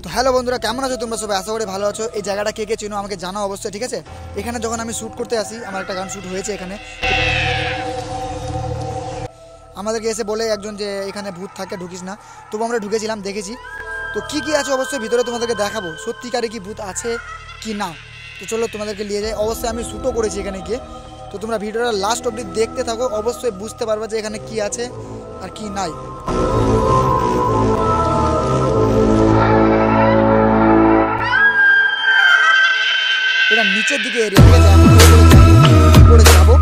তো হ্যালো বন্ধুরা, কেমন আছো তোমরা সবাই? আশা করি ভালো আছো। এই জায়গাটা কে কে চিনো আমাকে জানাও অবশ্যই, ঠিক আছে? এখানে যখন আমি শ্যুট করতে আসি, আমার একটা গান শ্যুট হয়েছে এখানে, আমাদেরকে এসে বলে একজন যে এখানে ভূত থাকে, ঢুকিস না। তবু আমরা ঢুকেছিলাম, দেখেছি। তো কি কি আছে অবশ্যই ভিতরে তোমাদেরকে দেখাবো, সত্যিকারে কি ভূত আছে কি না। তো চলো তোমাদেরকে নিয়ে যাই। অবশ্যই আমি শ্যুটও করেছি এখানে গিয়ে। তো তোমরা ভিডিওটা লাস্ট অবধি দেখতে থাকো, অবশ্যই বুঝতে পারবে যে এখানে কি আছে আর কি নাই। এটা নিচের দিকে এরিয়া, ঠিক আছে? উপরে যাবো।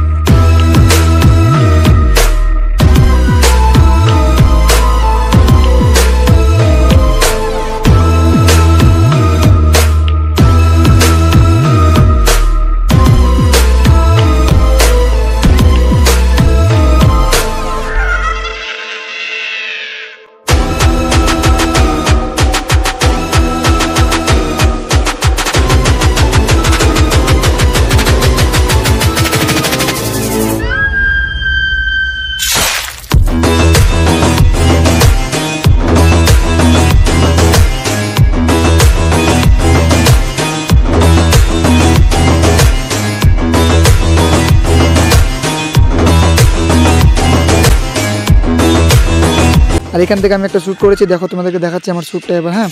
আর এখান থেকে আমি একটা শ্যুট করেছি, দেখো তোমাদেরকে দেখাচ্ছি আমার শ্যুটটা এবার। হ্যাঁ,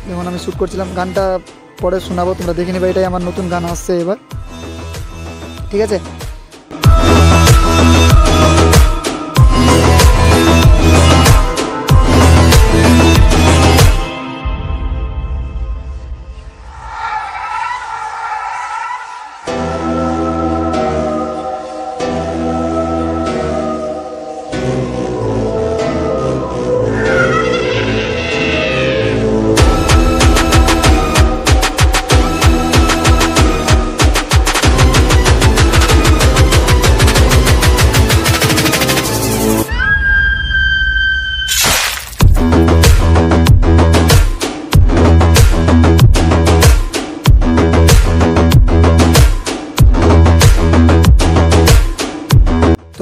যেমন আমি শ্যুট করছিলাম, গানটা পরে শোনাবো, তোমরা দেখে নেবে। এটাই আমার নতুন গান আসছে এবার, ঠিক আছে?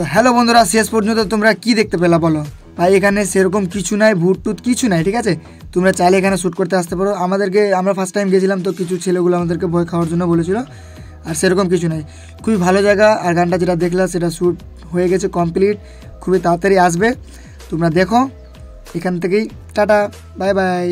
তো হ্যালো বন্ধুরা, শেষ পর্যন্ত তোমরা কি দেখতে পেলা বলো? ভাই এখানে সেরকম কিছু নাই, ভূত টুত কিছু নাই, ঠিক আছে? তোমরা চাইলে এখানে শ্যুট করতে আসতে পারো। আমরা ফার্স্ট টাইম গেছিলাম, তো কিছু ছেলেগুলো আমাদেরকে ভয় খাওয়ার জন্য বলেছিল, আর সেরকম কিছু নাই। খুবই ভালো জায়গা। আর গানটা যেটা দেখলা সেটা শ্যুট হয়ে গেছে কমপ্লিট, খুবই তাড়াতাড়ি আসবে। তোমরা দেখো এখান থেকেই। Tata, bye bye.